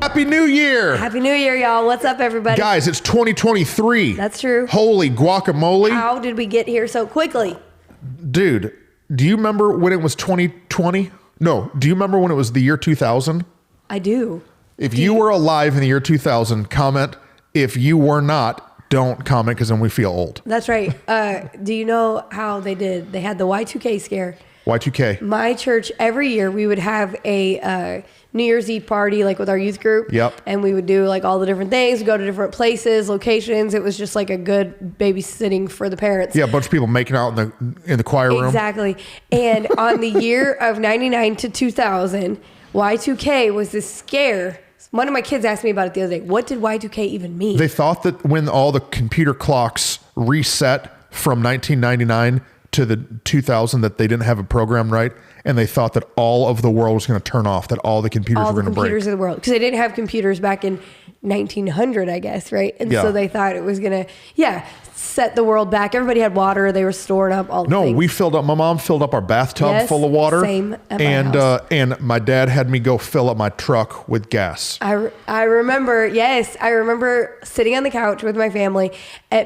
Happy New Year. Happy New Year, y'all. What's up, everybody? Guys, it's 2023. That's true. Holy guacamole. How did we get here so quickly? Dude, do you remember when it was 2020? No, do you remember when it was the year 2000? I do. If you were alive in the year 2000, comment. If you were not, don't comment because then we feel old. That's right. Do you know how they did? They had the Y2K scare. Y2K. My church, every year we would have a New Year's Eve party, like with our youth group. Yep. And we would do like all the different things, go to different places, locations. It was just like a good babysitting for the parents. Yeah, a bunch of people making out in the choir room. Exactly. And on the year of 99 to 2000, Y2K was this scare. One of my kids asked me about it the other day. What did Y2K even mean? They thought that when all the computer clocks reset from 1999 to the 2000 that they didn't have a program right, and they thought that all of the world was going to turn off, that all the computers were going to break. All the computers of the world. Because they didn't have computers back in 1900, I guess, right? And so they thought it was going to, set the world back. Everybody had water. They were storing up all the things. My mom filled up our bathtub full of water. Same at my house. And my dad had me go fill up my truck with gas. I remember sitting on the couch with my family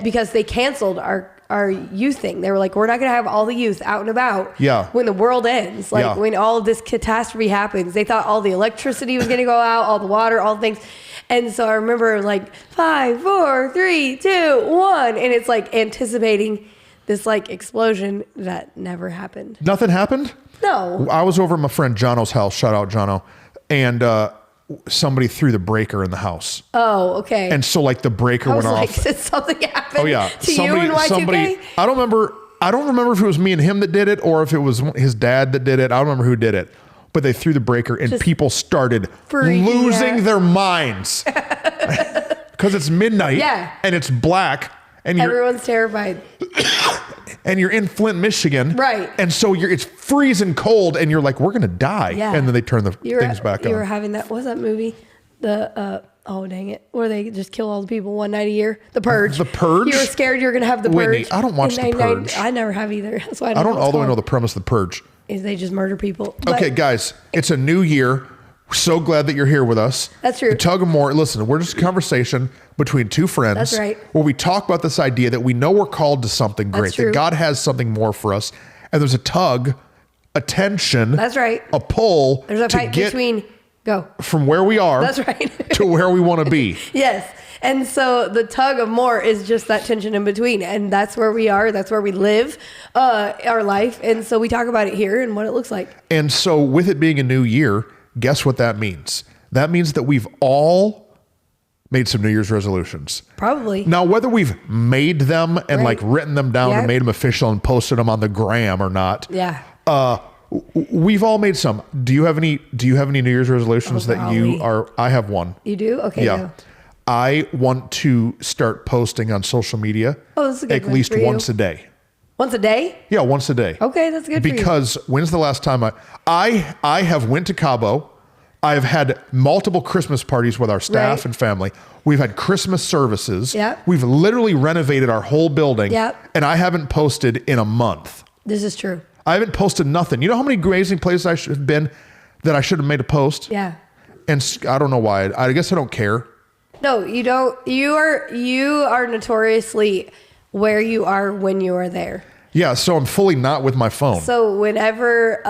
because they canceled our youth thing. They were like, we're not going to have all the youth out and about when the world ends. When all of this catastrophe happens. They thought all the electricity was going to go out, all the water, all the things. And so I remember like 5, 4, 3, 2, 1. And it's like anticipating this like explosion that never happened. Nothing happened? No. I was over at my friend Jono's house. Shout out Jono. And somebody threw the breaker in the house. Oh, okay. And so like the breaker went off. Did something happen to you and Y2K? I don't remember if it was me and him that did it or if it was his dad that did it. I don't remember who did it. But they threw the breaker and people started losing their minds. Because it's midnight and it's black. And everyone's terrified. And you're in Flint, Michigan. Right. And so it's freezing cold and you're like, we're going to die. Yeah. And then they turn the things back on. You were having that, what was that movie? Oh, dang it. Where they just kill all the people one night a year. The Purge. The Purge? You were scared you were going to have the Purge. Whitney, I don't watch The Purge. I never have either. That's why I don't all the way know the premise of The Purge. Is they just murder people. Okay, guys, it's a new year. We're so glad that you're here with us. That's true. The Tug of More. Listen, we're just a conversation between two friends. That's right. Where we talk about this idea that we know we're called to something great. That's true. That God has something more for us. And there's a tug, a tension. That's right. A pull. There's a fight between... Go. From where we are. That's right. To where we want to be. Yes. And so the tug of more is just that tension in between. And that's where we are. That's where we live our life. And so we talk about it here and what it looks like. And so with it being a new year, guess what that means? That means that we've all made some New Year's resolutions. Probably. Now, whether we've made them and like written them down and made them official and posted them on the gram or not. Yeah. We've all made some. Do you have any New Year's resolutions that you are? I have one. You do? Okay. Yeah. No. I want to start posting on social media at least once a day. Once a day? Yeah, once a day. Okay, that's good for you. Because when's the last time I have went to Cabo. I've had multiple Christmas parties with our staff and family. We've had Christmas services. Yeah. We've literally renovated our whole building. Yeah. And I haven't posted in a month. This is true. I haven't posted nothing. You know how many amazing places I should have been that I should have made a post? Yeah. And I don't know why. I guess I don't care. No, you don't. You are notoriously where you are when you are there. Yeah, so I'm fully not with my phone. So whenever,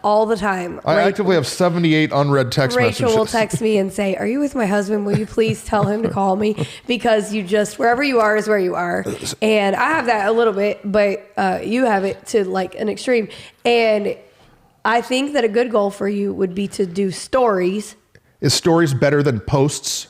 all the time. I actively have 78 unread text messages. Rachel will text me and say, are you with my husband? Will you please tell him to call me? Because wherever you are is where you are. And I have that a little bit, but you have it to like an extreme. And I think that a good goal for you would be to do stories. Is stories better than posts?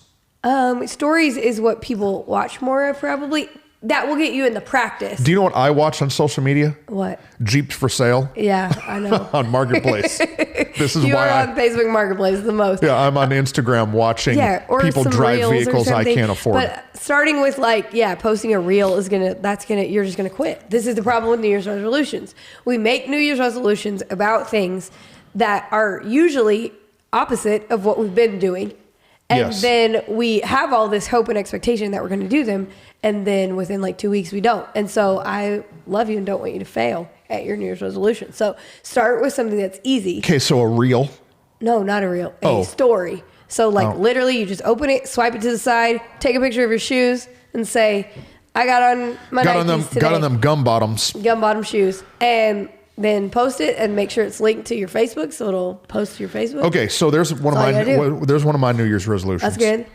Stories is what people watch more of probably. That will get you in the practice. Do you know what I watch on social media? What? Jeeps for sale. Yeah, I know. On Marketplace. This is you why are on Facebook Marketplace the most. Yeah, I'm on Instagram watching people drive vehicles I can't afford. But starting with posting a reel you're just gonna quit. This is the problem with New Year's resolutions. We make New Year's resolutions about things that are usually opposite of what we've been doing. And then we have all this hope and expectation that we're going to do them. And then within like 2 weeks, we don't. And so I love you and don't want you to fail at your New Year's resolution. So start with something that's easy. Okay, so a reel? No, not a reel. A story So like literally you just open it, swipe it to the side, take a picture of your shoes and say, I got on my Nikes today. Got on them gum bottoms. Gum bottom shoes. And then post it and make sure it's linked to your Facebook so it'll post to your Facebook. Okay, so there's one of my New Year's resolutions. That's good.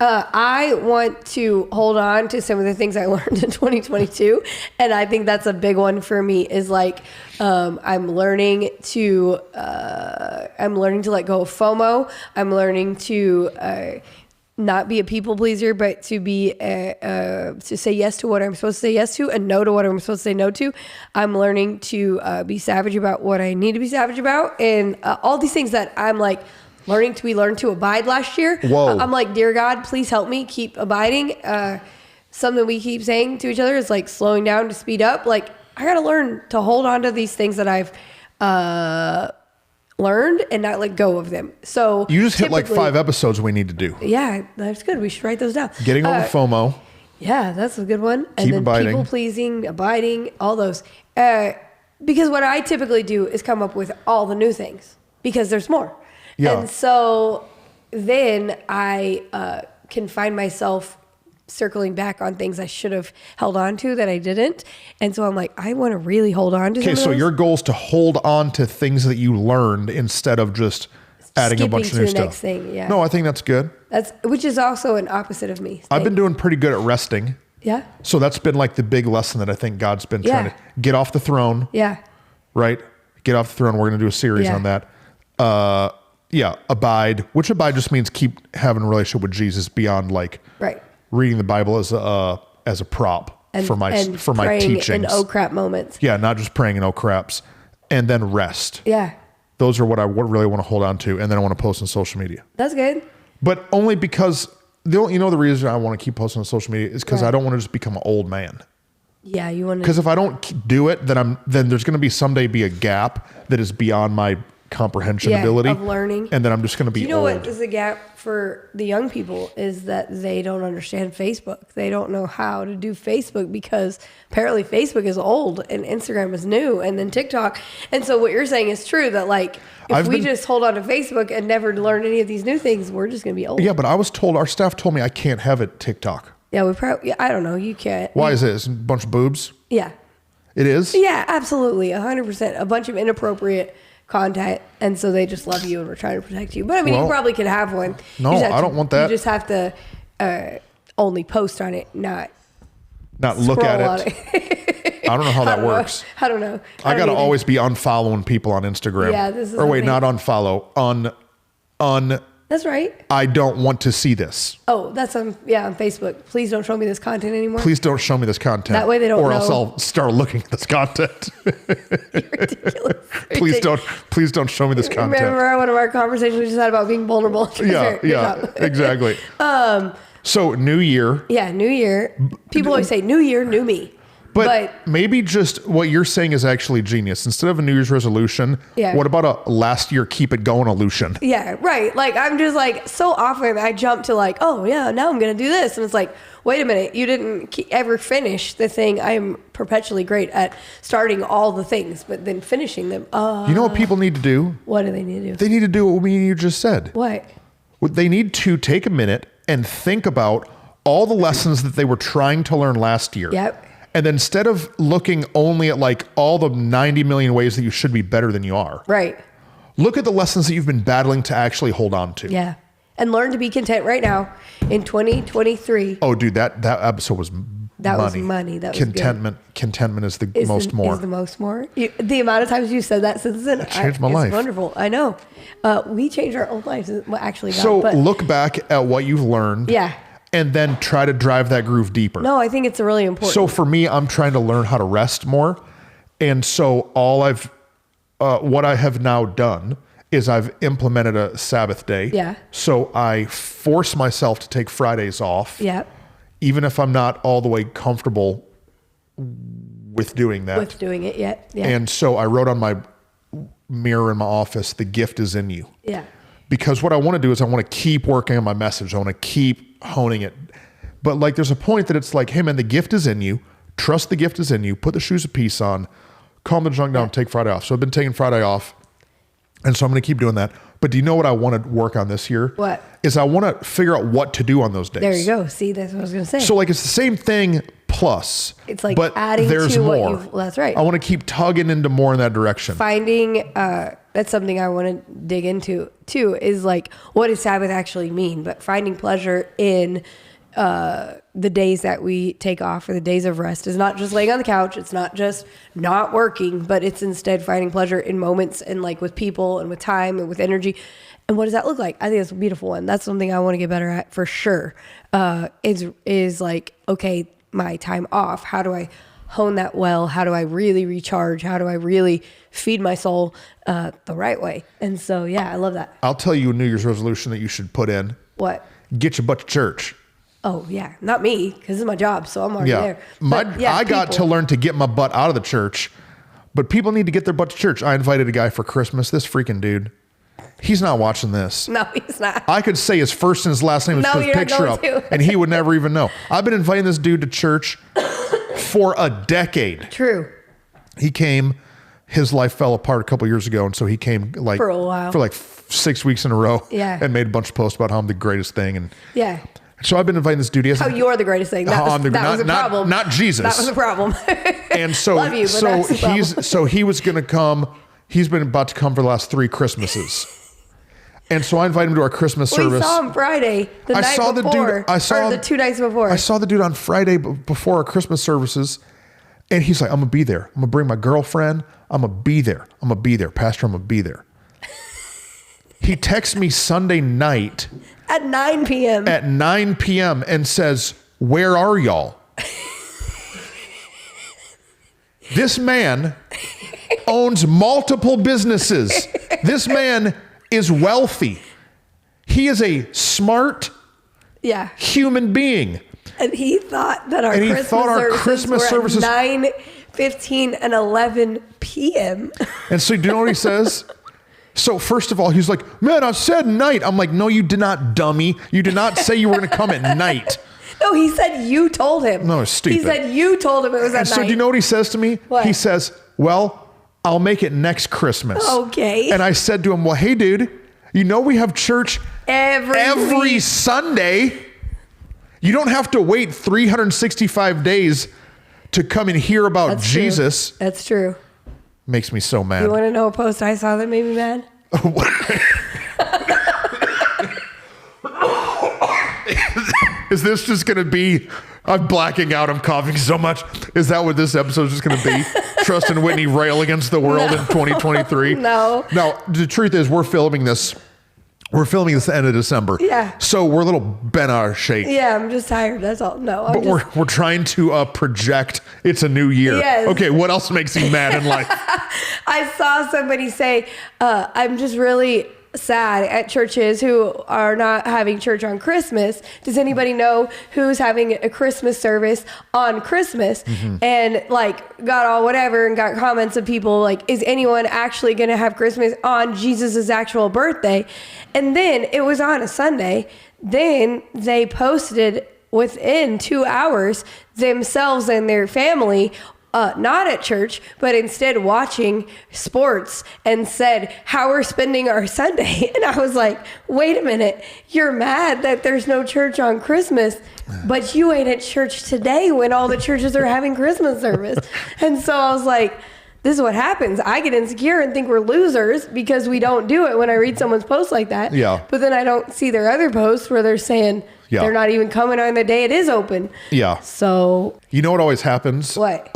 I want to hold on to some of the things I learned in 2022. And I think that's a big one for me is like, I'm learning to let go of FOMO. I'm learning to, not be a people pleaser, but to be to say yes to what I'm supposed to say yes to and no to what I'm supposed to say no to. I'm learning to be savage about what I need to be savage about, and all these things that I'm like learning to abide last year. Whoa. I'm like, dear God, please help me keep abiding. Something we keep saying to each other is like slowing down to speed up. Like I got to learn to hold on to these things that I've learned and not let go of them. So you just hit like 5 episodes we need to do. Yeah, that's good. We should write those down. Getting over FOMO. Yeah, that's a good one. And then abiding. People pleasing, abiding, all those. Because what I typically do is come up with all the new things because there's more. Yeah. And so then I can find myself circling back on things I should have held on to that I didn't. And so I'm like, I want to really hold on to some of those. So your goal is to hold on to things that you learned instead of just adding a bunch of new stuff. Next thing, yeah. No, I think that's good. Which is also an opposite of me. I've been doing pretty good at resting. Yeah. So that's been like the big lesson that I think God's been trying to get off the throne. Yeah. Right? Get off the throne. We're going to do a series on that. Abide, which abide just means keep having a relationship with Jesus beyond like reading the Bible as a prop for my teachings and oh crap moments. Yeah, not just praying and oh craps, and then rest. Yeah, those are what I really want to hold on to, and then I want to post on social media. That's good, but only because the reason I want to keep posting on social media is because I don't want to just become an old man. Yeah, you want to. Because if I don't do it, then there's going to someday be a gap that is beyond my comprehension ability of learning, and then I'm just going to be old. What is the gap for the young people is that they don't understand Facebook. They don't know how to do Facebook because apparently Facebook is old and Instagram is new and then TikTok. And so what you're saying is true that like if we just hold on to Facebook and never learn any of these new things, we're just going to be old. Yeah, but I was told, our staff told me I can't have it TikTok. Yeah, I don't know. You can't. Why is it? It's a bunch of boobs? Yeah. It is? Yeah, absolutely. 100%. A bunch of inappropriate content, and so they just love you and we're trying to protect you. But I mean, you probably could have one. No, I don't want that. You just have to only post on it, not look at it. I don't know how that works. I don't know. I got to always be unfollowing people on Instagram. Yeah, this is. Or wait, not unfollow. That's right. I don't want to see this. Oh, that's on Facebook. Please don't show me this content anymore. Please don't show me this content. That way they don't know. Or else I'll start looking at this content. You're ridiculous. Please don't show me this content. Remember one of our conversations we just had about being vulnerable? Yeah, exactly. So new year. Yeah, new year. People always say new year, new me. But maybe just what you're saying is actually genius. Instead of a New Year's resolution, what about a last year keep it going illusion? Yeah, right. Like I'm just like, so often I jump to like, oh yeah, now I'm going to do this. And it's like, wait a minute, you didn't ever finish the thing. I am perpetually great at starting all the things, but then finishing them. You know what people need to do? What do they need to do? They need to do what you just said. What? They need to take a minute and think about all the lessons that they were trying to learn last year. Yep. And then instead of looking only at like all the 90 million ways that you should be better than you are. Right. Look at the lessons that you've been battling to actually hold on to. Yeah. And learn to be content right now in 2023. Oh, dude, that episode was money. That was contentment. Good. Contentment is the most more. Is the most more. The amount of times you've said that since then. It changed my life. It's wonderful. I know. We changed our own lives. Well, actually, look back at what you've learned. Yeah. And then try to drive that groove deeper. No, I think it's really important. So for me, I'm trying to learn how to rest more. And so what I have now done is I've implemented a Sabbath day. Yeah. So I force myself to take Fridays off. Yeah. Even if I'm not all the way comfortable with doing that. With doing it yet. Yeah. And so I wrote on my mirror in my office, the gift is in you. Yeah. Because what I want to do is I want to keep working on my message. I want to keep honing it. But like there's a point that it's like, hey man, the gift is in you. Trust the gift is in you. Put the shoes of peace on. Calm the junk down. Take Friday off. So I've been taking Friday off. And so I'm going to keep doing that. But do you know what I want to work on this year? What? Is I want to figure out what to do on those days. There you go. See, that's what I was going to say. So like it's the same thing plus. It's like but adding there's to more. what you've... That's right. I want to keep tugging into more in that direction. Finding, that's something I want to dig into too, is like, what does Sabbath actually mean? But finding pleasure in the days that we take off, or the days of rest, is not just laying on the couch. It's not just not working, but it's instead finding pleasure in moments and like with people and with time and with energy. And what does that look like? I think that's a beautiful one. That's something I want to get better at for sure. Is like, okay, my time off, how do I hone that well? How do I really recharge? How do I really feed my soul the right way? And so, yeah, I love that. I'll tell you a New Year's resolution that you should put in. What? Get your butt to church. Oh, yeah. Not me, because it's my job, so I'm already there. But, I got to learn to get my butt out of the church, but people need to get their butt to church. I invited a guy for Christmas. This freaking dude. He's not watching this. No, he's not. I could say his first and his last name and put his picture up, and he would never even know. I've been inviting this dude to church for a decade. True. He came, his life fell apart a couple years ago, and so he came like for a while, for like 6 weeks in a row, and made a bunch of posts about how I'm the greatest thing, and so I've been inviting this dude. How you're the greatest thing. That was a problem. Not Jesus. That was a problem. And so, love you, but he was going to come. He's been about to come for the last 3 Christmases. And so I invited him to our Christmas service. We saw him Friday, the 2 nights before. I saw the dude on Friday before our Christmas services. And he's like, I'm going to be there. I'm going to bring my girlfriend. I'm going to be there. I'm going to be there. Pastor, I'm going to be there. He texts me Sunday night. At 9 p.m. At 9 p.m. and says, where are y'all? This man owns multiple businesses. This man is wealthy. He is a smart human being. And he thought that our Christmas services were at 9:15 and 11 p.m. And so do you know what he says? So first of all, he's like, man, I said night. I'm like, no, you did not, dummy. You did not say you were going to come at night. No, he said you told him. No, it's stupid. He said you told him it was at night. So do you know what he says to me? What? He says, well, I'll make it next Christmas. Okay. And I said to him, well, hey, dude, you know we have church every Sunday. You don't have to wait 365 days to come and hear about Jesus. True. That's true. Makes me so mad. You want to know a post I saw that made me mad? Is this just going to be, I'm blacking out, I'm coughing so much. Is that what this episode is just going to be? Trust and Whitney rail against the world in 2023? No. No, the truth is we're filming this the end of December. Yeah. So we're a little bent out of shape. Yeah, I'm just tired. That's all. No, we're trying to project it's a new year. Yes. Okay, what else makes you mad in life? I saw somebody say, I'm just really sad at churches who are not having church on Christmas. Does anybody know who's having a Christmas service on Christmas? Mm-hmm. And like got all whatever and got comments of people like, is anyone actually going to have Christmas on Jesus's actual birthday? And then it was on a Sunday. Then they posted within 2 hours themselves and their family not at church, but instead watching sports, and said how we're spending our Sunday. And I was like, wait a minute, you're mad that there's no church on Christmas, but you ain't at church today when all the churches are having Christmas service. And so I was like, this is what happens. I get insecure and think we're losers because we don't do it when I read someone's post like that. Yeah. But then I don't see their other posts where they're saying they're not even coming on the day it is open. Yeah. So. You know what always happens? What?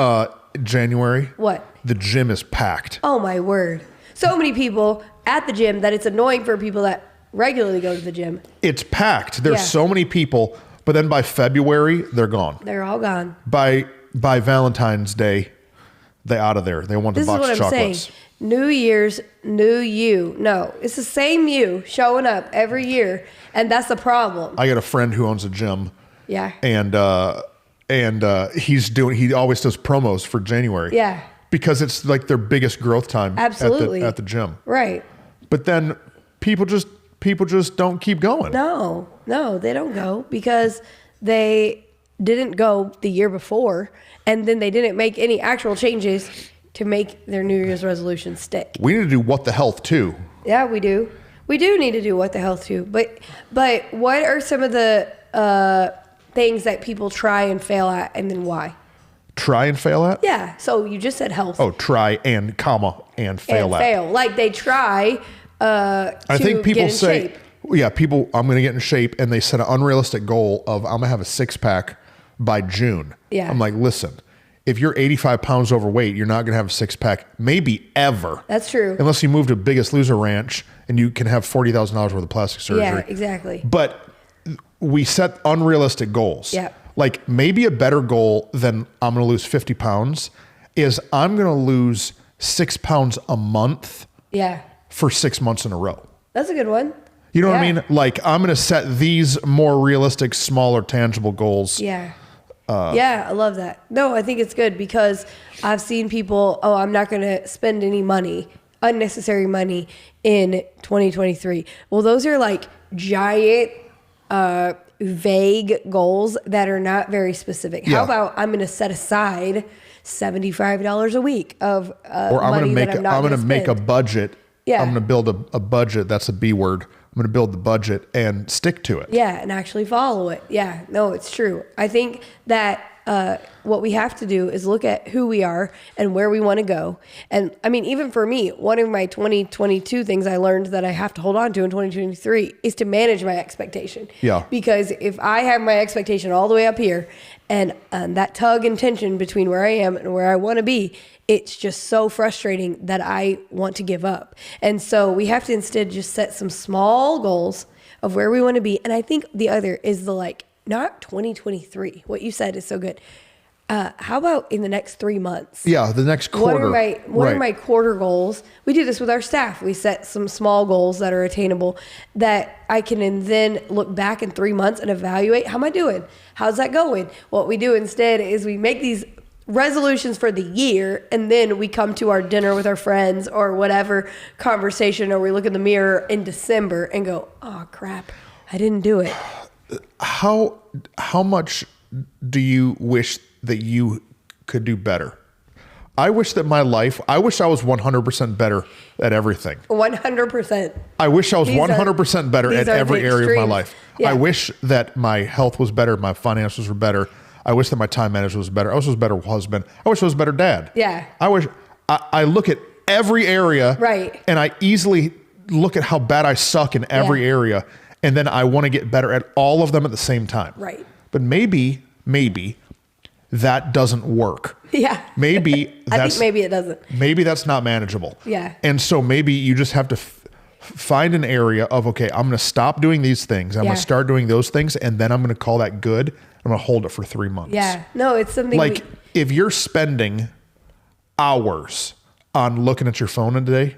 January. What? The gym is packed. Oh my word. So many people at the gym that it's annoying for people that regularly go to the gym. It's packed. There's so many people, but then by February, they're gone. They're all gone. By Valentine's Day, they're out of there. They want the box of chocolates. This is what I'm saying. New Year's, new you. No, it's the same you showing up every year, and that's the problem. I got a friend who owns a gym. Yeah. And he always does promos for January. Yeah. Because it's like their biggest growth time. Absolutely. At the gym. Right. But then people just don't keep going. No, they don't go because they didn't go the year before, and then they didn't make any actual changes to make their New Year's resolution stick. We need to do What the Health too. Yeah, we do. We do need to do what the health too. But what are some of the things that people try and fail at, and then why? Try and fail at? Yeah. So you just said health. Oh, try and comma and fail at. Fail. Like they try I think people get in say, shape. yeah, people, I'm going to get in shape, and they set an unrealistic goal of I'm going to have a 6-pack by June. Yeah. I'm like, listen, if you're 85 pounds overweight, you're not going to have a 6-pack, maybe ever. That's true. Unless you move to Biggest Loser Ranch and you can have $40,000 worth of plastic surgery. Yeah, exactly. But we set unrealistic goals. Yeah. Like maybe a better goal than I'm going to lose 50 pounds is I'm going to lose 6 pounds a month. Yeah. For 6 months in a row. That's a good one. You know what I mean? Like I'm going to set these more realistic, smaller, tangible goals. Yeah. Yeah, I love that. No, I think it's good because I've seen people, I'm not going to spend any money, unnecessary money in 2023. Well, those are like giant, vague goals that are not very specific. Yeah. How about I'm going to set aside $75 a week of or I'm money going to make a budget. Yeah. I'm going to build a budget. That's a B word. I'm going to build the budget and stick to it. Yeah, and actually follow it. Yeah, no, it's true. I think that what we have to do is look at who we are and where we want to go. And I mean, even for me, one of my 2022 things I learned that I have to hold on to in 2023 is to manage my expectation. Yeah. Because if I have my expectation all the way up here and that tug and tension between where I am and where I want to be, it's just so frustrating that I want to give up. And so we have to instead just set some small goals of where we want to be. And I think the other is not 2023. What you said is so good. How about in the next 3 months? Yeah, the next quarter. What are my quarter goals? We do this with our staff. We set some small goals that are attainable that I can then look back in 3 months and evaluate, how am I doing? How's that going? What we do instead is we make these resolutions for the year, and then we come to our dinner with our friends or whatever conversation, or we look in the mirror in December and go, oh crap, I didn't do it. How much do you wish that you could do better? I wish that I was 100% better at everything. 100%. I wish I was 100% better at every area of my life. Yeah. I wish that my health was better, my finances were better. I wish that my time management was better. I wish I was a better husband. I wish I was a better dad. Yeah. I look at every area. Right. And I easily look at how bad I suck in every area. And then I want to get better at all of them at the same time. Right. But maybe that doesn't work. Yeah. Maybe I think maybe it doesn't. Maybe that's not manageable. Yeah. And so maybe you just have to find an area of, okay, I'm going to stop doing these things. I'm going to start doing those things. And then I'm going to call that good. I'm going to hold it for 3 months. Yeah. No, it's something like if you're spending hours on looking at your phone a day.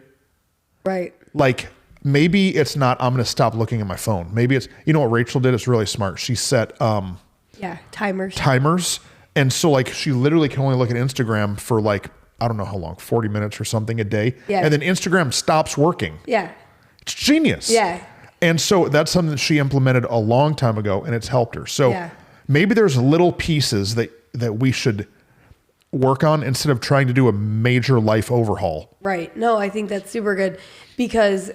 Right. Like maybe it's not, I'm going to stop looking at my phone. Maybe it's, you know what Rachel did? It's really smart. She set, timers. And so like, she literally can only look at Instagram for like, I don't know how long, 40 minutes or something a day. Yeah. And then Instagram stops working. Yeah. It's genius. Yeah. And so that's something that she implemented a long time ago, and it's helped her. So maybe there's little pieces that we should work on instead of trying to do a major life overhaul. Right. No, I think that's super good because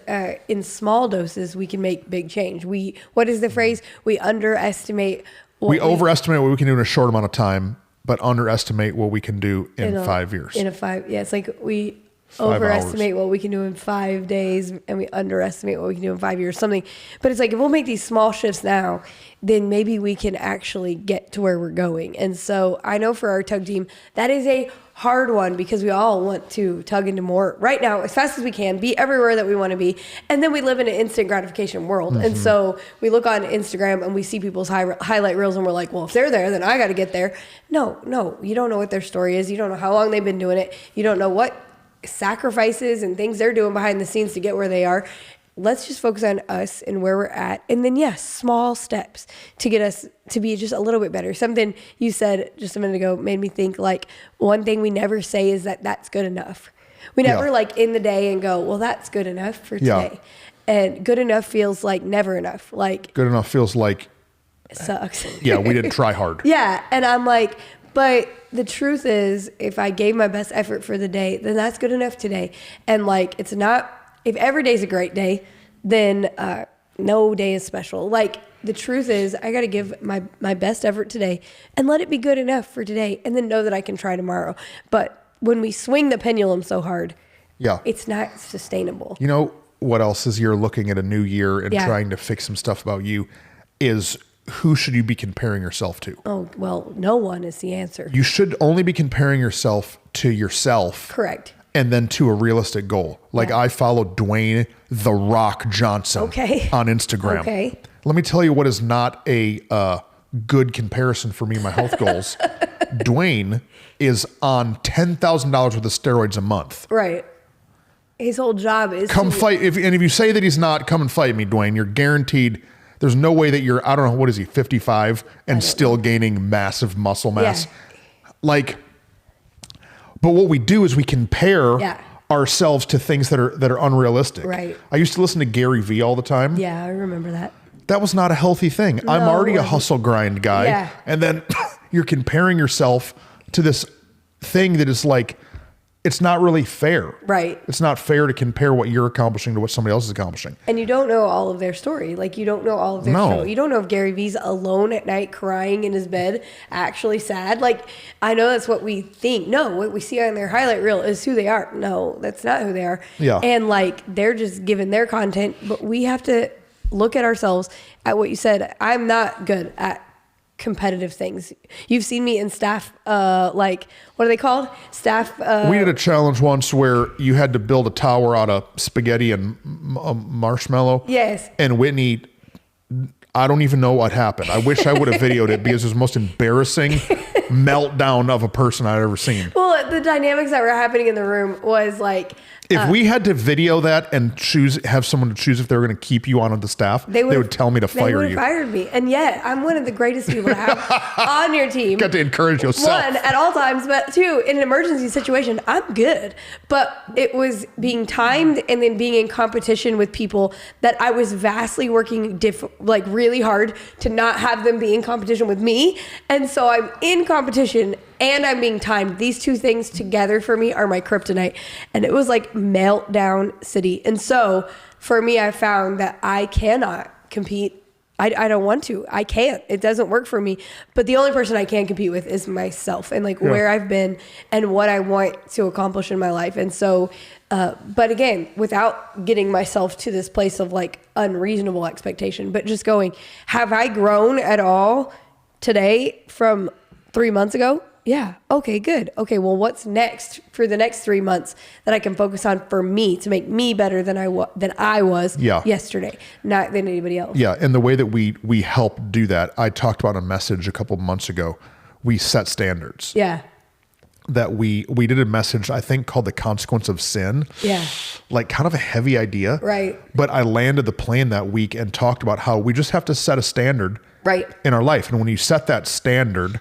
in small doses, we can make big change. What is the phrase? We overestimate what we can do in a short amount of time, but underestimate what we can do in 5 years. It's like we overestimate what we can do in 5 days and we underestimate what we can do in 5 years, something. But it's like, if we'll make these small shifts now, then maybe we can actually get to where we're going. And so I know for our tug team, that is a hard one because we all want to tug into more right now as fast as we can, be everywhere that we want to be. And then we live in an instant gratification world. Mm-hmm. And so we look on Instagram and we see people's highlight reels and we're like, well, if they're there, then I got to get there. No, you don't know what their story is. You don't know how long they've been doing it. You don't know what sacrifices and things they're doing behind the scenes to get where they are. Let's just focus on us and where we're at. And then, yes, small steps to get us to be just a little bit better. Something you said just a minute ago made me think, like, one thing we never say is that that's good enough. We never like in the day and go, well, that's good enough for today. And good enough feels like never enough. Like good enough feels like it sucks. Yeah, we didn't try hard. Yeah. And I'm like, but the truth is, if I gave my best effort for the day, then that's good enough today. And like, it's not, if every day's a great day, then no day is special. Like, the truth is, I got to give my best effort today and let it be good enough for today, and then know that I can try tomorrow. But when we swing the pendulum so hard, it's not sustainable. You know what else is you're looking at a new year and trying to fix some stuff about you is who should you be comparing yourself to? Oh, well, no one is the answer. You should only be comparing yourself to yourself. Correct. And then to a realistic goal. Like I follow Dwayne The Rock Johnson on Instagram. Okay. Let me tell you what is not a good comparison for me and my health goals. Dwayne is on $10,000 worth of steroids a month. Right. His whole job is come fight. If you say that he's not, come and fight me, Dwayne. You're guaranteed. There's no way that you're, I don't know, what is he, 55 and still gaining massive muscle mass. Yeah. Like, but what we do is we compare ourselves to things that are unrealistic. Right. I used to listen to Gary Vee all the time. Yeah, I remember that. That was not a healthy thing. No, I'm already a hustle grind guy. Yeah. And then you're comparing yourself to this thing that is like, it's not really fair. Right. It's not fair to compare what you're accomplishing to what somebody else is accomplishing. And you don't know all of their story. Like, you don't know all of their show. You don't know if Gary Vee's alone at night crying in his bed, actually sad. Like, I know that's what we think. No, what we see on their highlight reel is who they are. No, that's not who they are. Yeah. And like, they're just giving their content, but we have to look at ourselves at what you said. I'm not good at competitive things. You've seen me in staff, like, what are they called? Staff. We did a challenge once where you had to build a tower out of spaghetti and marshmallow. Yes. And Whitney, I don't even know what happened. I wish I would have videoed it because it was the most embarrassing meltdown of a person I'd ever seen. Well, the dynamics that were happening in the room was like, if we had to video that and have someone to choose if they were going to keep you on the staff, they would tell me to fire you. They would have fired me. And yet, I'm one of the greatest people to have on your team. Got to encourage yourself. One, at all times, but two, in an emergency situation, I'm good. But it was being timed and then being in competition with people that I was vastly working really hard to not have them be in competition with me. And so I'm in competition and I'm being timed. These two things together for me are my kryptonite. And it was like meltdown city. And so for me, I found that I cannot compete. I don't want to. I can't. It doesn't work for me. But the only person I can compete with is myself and like where I've been and what I want to accomplish in my life. And so, but again, without getting myself to this place of like unreasonable expectation, but just going, have I grown at all today from 3 months ago? Yeah. Okay, good. Okay, well, what's next for the next 3 months that I can focus on for me to make me better than I was yesterday, not than anybody else? Yeah, and the way that we help do that, I talked about a message a couple of months ago. We set standards. Yeah. That we did a message, I think, called The Consequence of Sin. Yeah. Like kind of a heavy idea. Right. But I landed the plane that week and talked about how we just have to set a standard in our life. And when you set that standard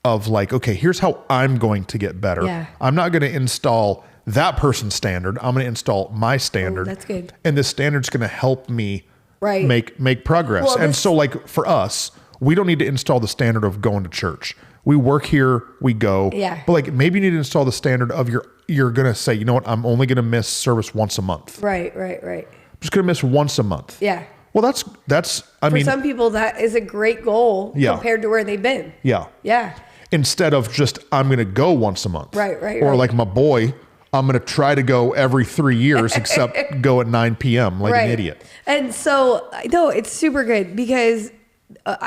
of like, okay, here's how I'm going to get better. Yeah. I'm not going to install that person's standard. I'm going to install my standard. Oh, that's good. And this standard's going to help me make progress. Well, and so like for us, we don't need to install the standard of going to church. We work here, we go. Yeah. But like maybe you need to install the standard of you're going to say, you know what, I'm only going to miss service once a month. Right. I'm just going to miss once a month. Yeah. Well, that's I mean, for some people that is a great goal compared to where they've been. Yeah. Yeah. Instead of just, I'm going to go once a month. Right. Or like my boy, I'm going to try to go every 3 years, except go at 9 p.m. like an idiot. And so, no, it's super good because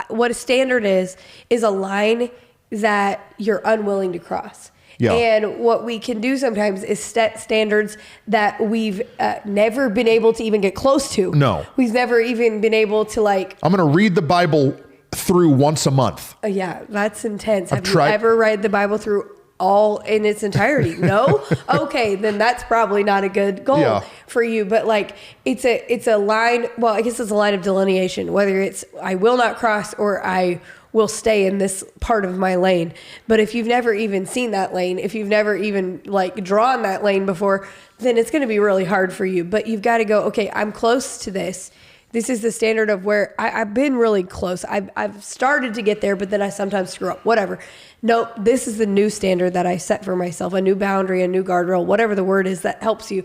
what a standard is a line that you're unwilling to cross. Yeah. And what we can do sometimes is set standards that we've never been able to even get close to. No. We've never even been able to like... I'm going to read the Bible through once a month. Yeah, that's intense. Have you ever read the Bible through all in its entirety? No? Okay, then that's probably not a good goal for you. But like it's a line, well, I guess it's a line of delineation, whether it's I will not cross or I will stay in this part of my lane. But if you've never even seen that lane, if you've never even like drawn that lane before, then it's going to be really hard for you. But you've got to go, okay, I'm close to this. This is the standard of where I've been really close. I've started to get there, but then I sometimes screw up, whatever. Nope, this is the new standard that I set for myself, a new boundary, a new guardrail, whatever the word is that helps you.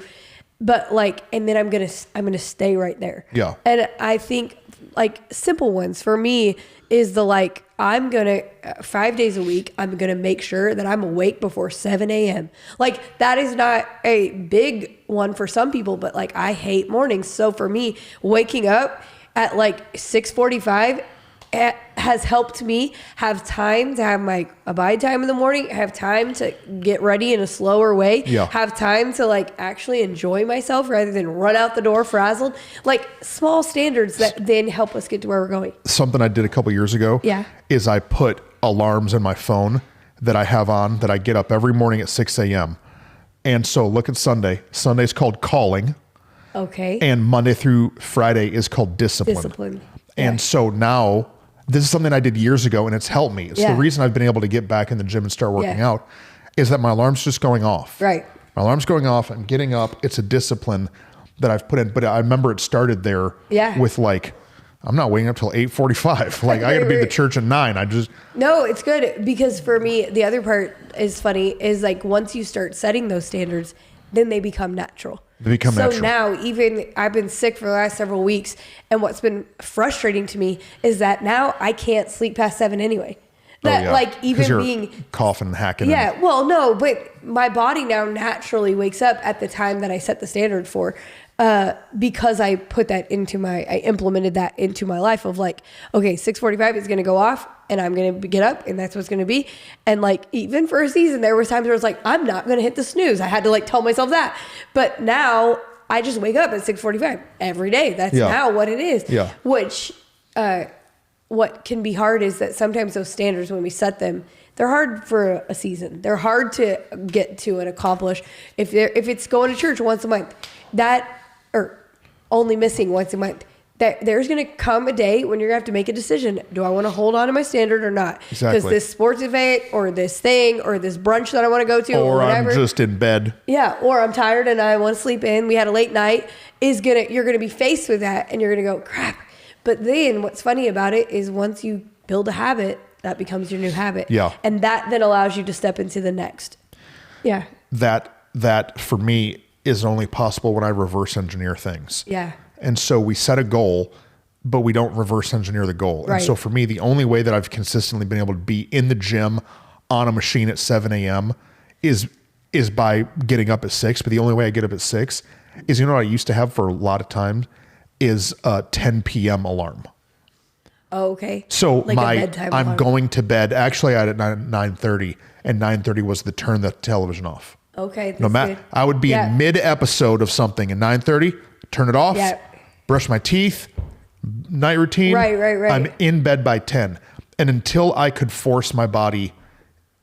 but like, and then I'm gonna stay right there. Yeah. And I think like simple ones for me is the like, I'm gonna 5 days a week, I'm gonna make sure that I'm awake before 7 a.m. Like that is not a big one for some people, but like I hate mornings. So for me, waking up at like 6:45 has helped me have time to have my abide time in the morning, have time to get ready in a slower way, have time to like actually enjoy myself rather than run out the door frazzled. Like small standards that then help us get to where we're going. Something I did a couple years ago is I put alarms in my phone that I have on that I get up every morning at 6 a.m. And so look at Sunday. Sunday's called calling. Okay. And Monday through Friday is called discipline. And so now this is something I did years ago and it's helped me. It's the reason I've been able to get back in the gym and start working out is that my alarm's just going off. Right. My alarm's going off. I'm getting up. It's a discipline that I've put in. But I remember it started there with like, I'm not waiting up till 8:45. Like I got to be at the church at 9. No, it's good because for me, the other part is funny is like once you start setting those standards, then they become natural. So now even I've been sick for the last several weeks. And what's been frustrating to me is that now I can't sleep past 7 anyway. That like even being coughing and hacking. Yeah. Well, no, but my body now naturally wakes up at the time that I set the standard for, because I implemented that into my life of like, okay, 6:45 is going to go off and I'm going to get up and that's what's going to be. And like, even for a season, there was times where it's like, I'm not going to hit the snooze. I had to like tell myself that, but now I just wake up at 6:45 every day. That's now what it is. Yeah. Which, what can be hard is that sometimes those standards, when we set them, they're hard for a season. They're hard to get to and accomplish. If it's going to church once a month, or only missing once a month, that there's going to come a day when you're going to have to make a decision. Do I want to hold on to my standard or not? Because this sports event or this thing or this brunch that I want to go to or whatever. I'm just in bed. Yeah. Or I'm tired and I want to sleep in. We had a late night. You're going to be faced with that and you're going to go, crap. But then what's funny about it is once you build a habit, that becomes your new habit. Yeah. And that then allows you to step into the next. Yeah. That for me is only possible when I reverse engineer things. Yeah. And so we set a goal, but we don't reverse engineer the goal. Right. And so for me, the only way that I've consistently been able to be in the gym on a machine at 7 a.m. is by getting up at 6. But the only way I get up at 6 is, what I used to have for a lot of times is a 10 p.m. alarm. Oh, okay. So like I'm going to bed. Actually, I had at 9:30, and 9:30 was the turn the television off. Okay. No matter, I would be in mid episode of something, and 9:30, turn it off. Yeah. Brush my teeth, night routine. Right. I'm in bed by 10, and until I could force my body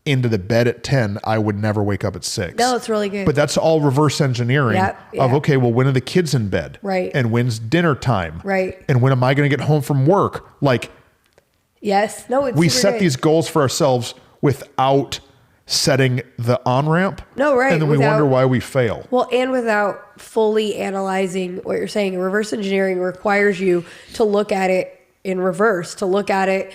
into the bed at 10, I would never wake up at 6. No, it's really good. But that's all reverse engineering of, okay, well, when are the kids in bed? Right. And when's dinner time? Right. And when am I going to get home from work? Like, yes. No, it's we set these goals for ourselves without setting the on-ramp. No, right. And then we wonder why we fail. Well, and without fully analyzing what you're saying, reverse engineering requires you to look at it in reverse, to look at it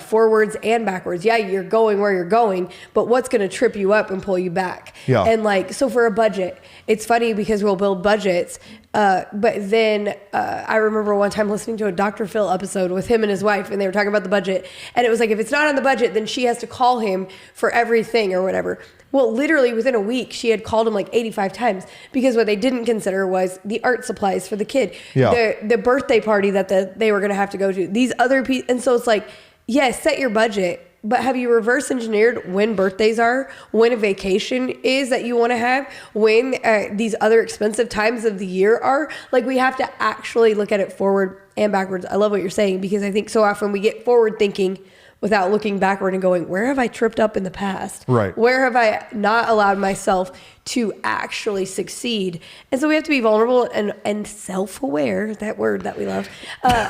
forwards and backwards. Yeah, you're going where you're going, but what's going to trip you up and pull you back? Yeah. And like, so for a budget, it's funny because we'll build budgets, but then I remember one time listening to a Dr. Phil episode with him and his wife, and they were talking about the budget, and it was like, if it's not on the budget, then she has to call him for everything or whatever. Well, literally within a week, she had called him like 85 times because what they didn't consider was the art supplies for the kid, the birthday party that they were going to have to go to, these other people. And so it's like, yes, set your budget, but have you reverse engineered when birthdays are, when a vacation is that you want to have, when these other expensive times of the year are? Like, we have to actually look at it forward and backwards. I love what you're saying because I think so often we get forward thinking without looking backward and going, where have I tripped up in the past? Right. Where have I not allowed myself to actually succeed? And so we have to be vulnerable and self-aware, that word that we love,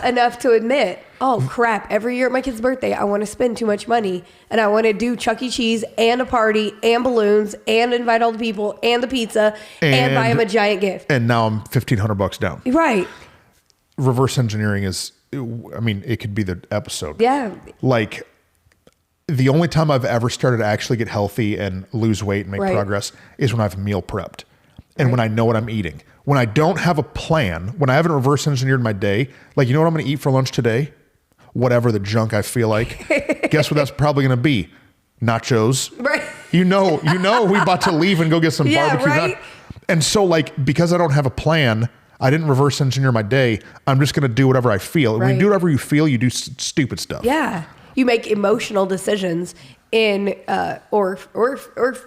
enough to admit, oh crap, every year at my kid's birthday, I want to spend too much money and I want to do Chuck E. Cheese and a party and balloons and invite all the people and the pizza and buy them a giant gift. And now I'm $1,500 down. Right. Reverse engineering is, I mean, it could be the episode. Yeah. Like, the only time I've ever started to actually get healthy and lose weight and make progress is when I've meal prepped and when I know what I'm eating. when I don't have a plan, when I haven't reverse engineered my day, like, you know what I'm going to eat for lunch today? Whatever the junk I feel like. Guess what that's probably going to be? Nachos. Right. You know, we about to leave and go get some barbecue. Right? And so, like, because I don't have a plan, I didn't reverse engineer my day. I'm just going to do whatever I feel. Right. When you do whatever you feel, you do stupid stuff. Yeah. You make emotional decisions in or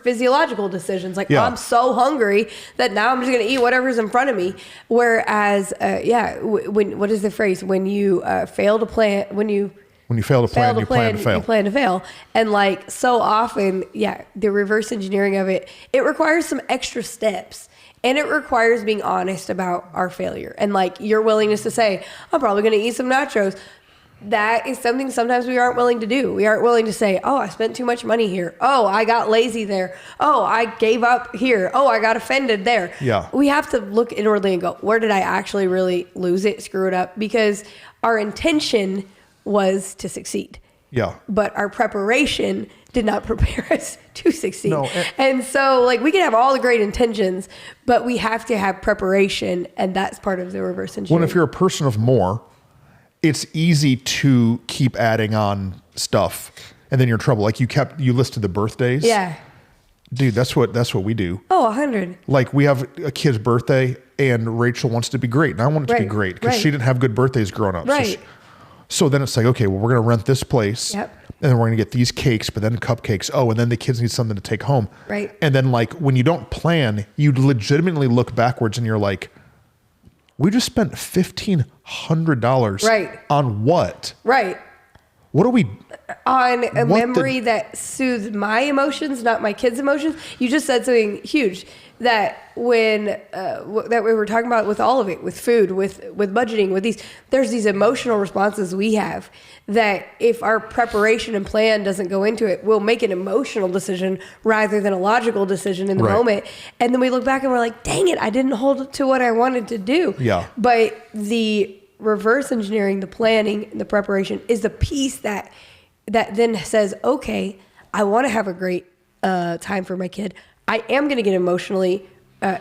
physiological decisions. Like, I'm so hungry that now I'm just going to eat whatever's in front of me. Whereas, when what is the phrase? When you fail to plan, when you fail to plan, you plan to fail. You plan to fail. And like, so often, the reverse engineering of it requires some extra steps. And it requires being honest about our failure. And like, your willingness to say, I'm probably going to eat some nachos. That is something sometimes we aren't willing to do. We aren't willing to say, oh, I spent too much money here. Oh, I got lazy there. Oh, I gave up here. Oh, I got offended there. Yeah. We have to look inwardly and go, where did I actually really lose it, screw it up? Because our intention was to succeed. Yeah. But our preparation did not prepare us to succeed. No, and so, like, we can have all the great intentions, but we have to have preparation, and that's part of the reverse engineering. Well, if you're a person of more, it's easy to keep adding on stuff, and then you're in trouble. Like, you listed the birthdays. Yeah. Dude, that's what we do. Oh, 100. Like, we have a kid's birthday, and Rachel wants it to be great, and I want it to be great because she didn't have good birthdays growing up. Right. So then it's like, okay, well, we're going to rent this place. Yep. And then we're going to get these cakes, but then cupcakes. Oh, and then the kids need something to take home. Right. And then, like, when you don't plan, you legitimately look backwards and you're like, we just spent $1,500 on what? Right. What are we? On a memory that soothes my emotions, not my kids' emotions. You just said something huge that when that we were talking about with all of it, with food, with budgeting, with there's these emotional responses we have that if our preparation and plan doesn't go into it, we'll make an emotional decision rather than a logical decision in the moment. And then we look back and we're like, dang it, I didn't hold to what I wanted to do. Yeah. But the reverse engineering, the planning, the preparation is the piece that then says, okay, I want to have a great time for my kid. I am going to get emotionally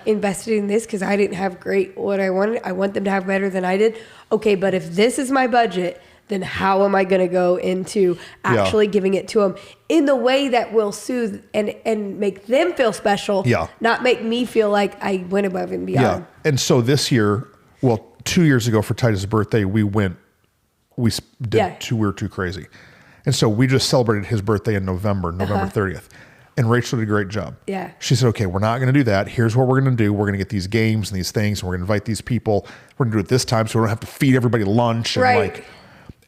invested in this because I didn't have what I wanted. I want them to have better than I did. Okay, but if this is my budget, then how am I going to go into actually giving it to them in the way that will soothe and make them feel special, not make me feel like I went above and beyond. Yeah. And so this year, 2 years ago for Titus' birthday, we were too crazy. And so we just celebrated his birthday in November 30th. And Rachel did a great job. Yeah. She said, okay, we're not going to do that. Here's what we're going to do. We're going to get these games and these things, and we're going to invite these people. We're going to do it this time so we don't have to feed everybody lunch. And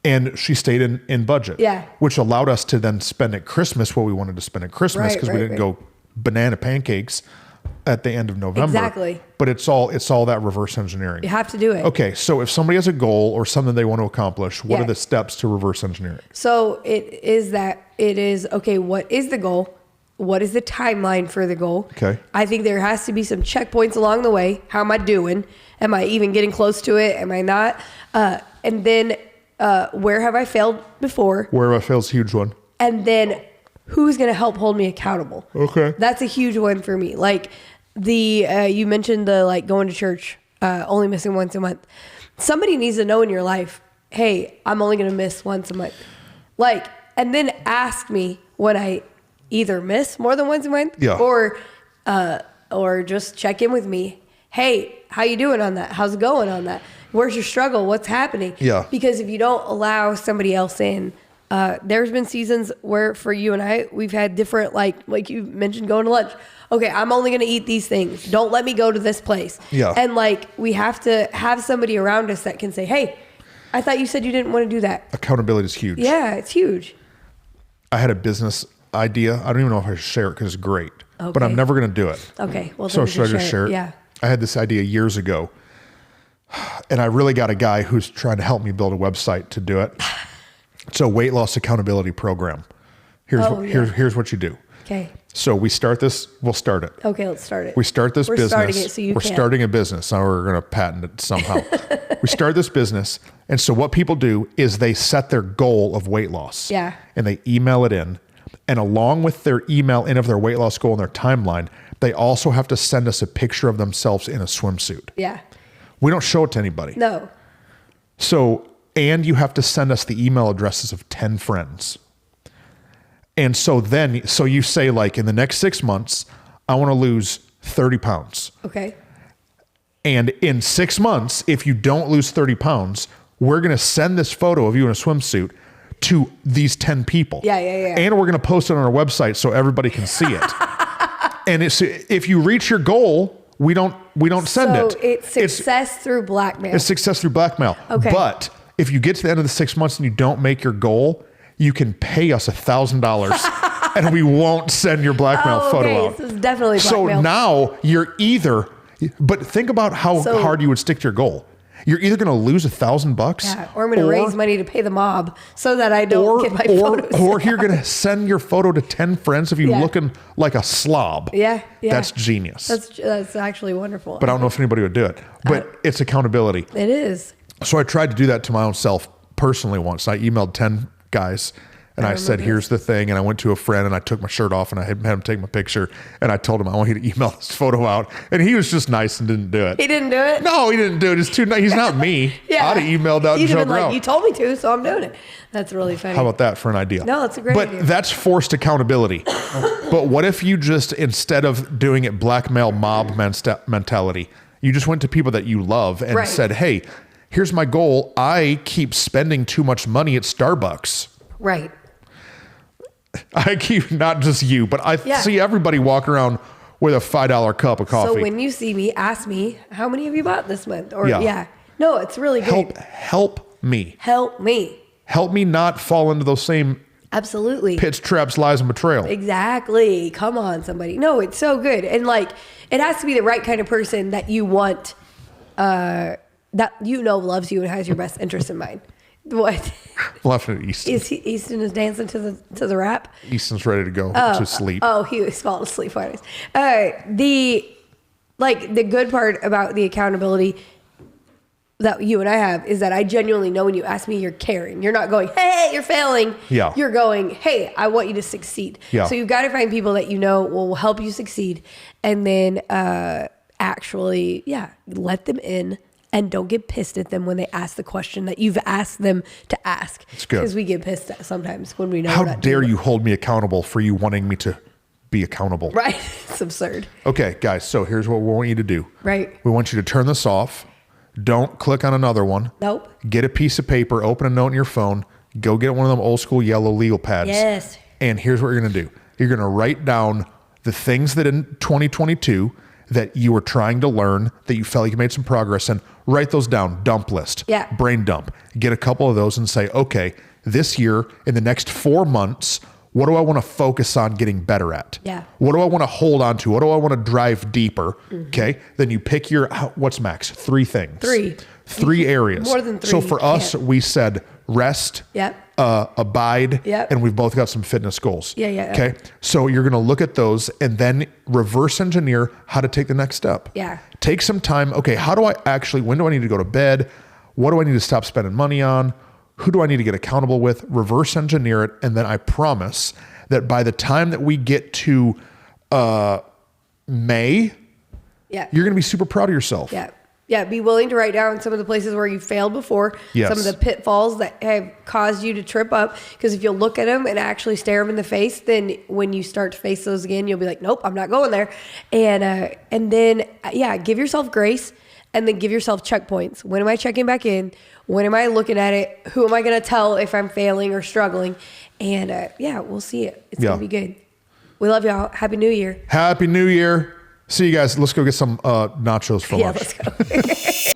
and she stayed in budget. Yeah. Which allowed us to then spend at Christmas what we wanted to spend at Christmas because we didn't go banana pancakes at the end of November. Exactly. But it's all that reverse engineering. You have to do it. Okay, so if somebody has a goal or something they want to accomplish, what are the steps to reverse engineering? So it is, okay, what is the goal? What is the timeline for the goal? Okay. I think there has to be some checkpoints along the way. How am I doing? Am I even getting close to it? Am I not? And then where have I failed before? Where have I failed is a huge one. And then who's going to help hold me accountable? Okay. That's a huge one for me. Like you mentioned the going to church, only missing once a month. Somebody needs to know in your life, hey, I'm only going to miss once a month. And then ask me when I either miss more than once a month or just check in with me. Hey, how you doing on that? How's it going on that? Where's your struggle? What's happening? Yeah. Because if you don't allow somebody else in, there's been seasons where for you and I, we've had different, like you mentioned, going to lunch. Okay, I'm only going to eat these things. Don't let me go to this place. Yeah. And we have to have somebody around us that can say, hey, I thought you said you didn't want to do that. Accountability is huge. Yeah, it's huge. I had a business idea. I don't even know if I should share it because it's great, but I'm never going to do it. Okay. Well, so should I just share it? Yeah. I had this idea years ago, and I really got a guy who's trying to help me build a website to do it. It's a weight loss accountability program. Here's what you do. Okay. So we start this. We'll start it. Okay, let's start it. We start this business. Starting it so we're starting a business. Now we're going to patent it somehow. We start this business. And so what people do is they set their goal of weight loss. Yeah. And they email it in. And along with their email in of their weight loss goal and their timeline, they also have to send us a picture of themselves in a swimsuit. Yeah. We don't show it to anybody. No. So, and you have to send us the email addresses of 10 friends. And so then, so you say like, in the next 6 months, I want to lose 30 pounds. Okay. And in 6 months, if you don't lose 30 pounds, we're going to send this photo of you in a swimsuit to these 10 people. Yeah. And we're going to post it on our website so everybody can see it. And it's, if you reach your goal, we don't send it. So it's success through blackmail. It's success through blackmail. Okay. But if you get to the end of the 6 months and you don't make your goal, you can pay us $1,000 and we won't send your blackmail photo out. This is definitely blackmail. So now you're either, but think about how hard you would stick to your goal. You're either going to lose $1,000, yeah, or I'm going to raise money to pay the mob so that I don't get my photos. Or you're going to send your photo to 10 friends of you looking like a slob. Yeah. That's genius. That's actually wonderful. But I don't know if anybody would do it. But it's accountability. It is. So I tried to do that to my own self personally once. I emailed 10 guys and I said, here's the thing. And I went to a friend and I took my shirt off and I had him take my picture. And I told him, I want you to email this photo out. And he was just nice and didn't do it. He didn't do it? No, he didn't do it. It's too nice. He's not me. Yeah. I'd have emailed out and joked around. You told me to, so I'm doing it. That's really funny. How about that for an idea? No, that's a great idea. But that's forced accountability. But what if you just, instead of doing it blackmail mob mentality, you just went to people that you love and said, hey, here's my goal. I keep spending too much money at Starbucks. Right. I keep, not just you, but I see everybody walk around with a $5 cup of coffee. So when you see me, ask me, how many have you bought this month? Or no, it's really good. Help me. Help me. Help me not fall into those same pits, traps, lies, and betrayal. Exactly. Come on, somebody. No, it's so good. And like, it has to be the right kind of person that you want, that you know loves you and has your best interest in mind. What? Left at Easton. Easton is dancing to the rap. Easton's ready to go to sleep. Oh, he was falling asleep. The good part about the accountability that you and I have is that I genuinely know when you ask me, you're caring. You're not going, hey, you're failing. Yeah. You're going, hey, I want you to succeed. Yeah. So you've got to find people that you know will help you succeed, and then actually, let them in. And don't get pissed at them when they ask the question that you've asked them to ask. It's good. Because we get pissed at sometimes when we know. How dare you hold me accountable for you wanting me to be accountable? Right. It's absurd. Okay, guys. So here's what we want you to do. Right. We want you to turn this off. Don't click on another one. Nope. Get a piece of paper. Open a note in your phone. Go get one of them old school yellow legal pads. Yes. And here's what you're going to do. You're going to write down the things that in 2022 that you were trying to learn, that you felt like you made some progress in. Write those down. Dump list. Yeah. Brain dump. Get a couple of those and say, okay, this year, in the next 4 months, what do I want to focus on getting better at? Yeah. What do I want to hold on to? What do I want to drive deeper? Mm-hmm. Okay. Then you pick your, what's max? 3 things. 3 areas. More than 3. So for us, we said rest. Yep. Abide. Yep. And we've both got some fitness goals. Yeah. Okay. So you're going to look at those and then reverse engineer how to take the next step. Yeah. Take some time. Okay. How do I actually, when do I need to go to bed? What do I need to stop spending money on? Who do I need to get accountable with? Reverse engineer it. And then I promise that by the time that we get to May, you're going to be super proud of yourself. Yeah. Yeah, be willing to write down some of the places where you failed before, some of the pitfalls that have caused you to trip up. Because if you'll look at them and actually stare them in the face, then when you start to face those again, you'll be like, nope, I'm not going there. And then, give yourself grace and then give yourself checkpoints. When am I checking back in? When am I looking at it? Who am I going to tell if I'm failing or struggling? And we'll see it. It's going to be good. We love y'all. Happy New Year. Happy New Year. See you guys. Let's go get some nachos for lunch. Let's go.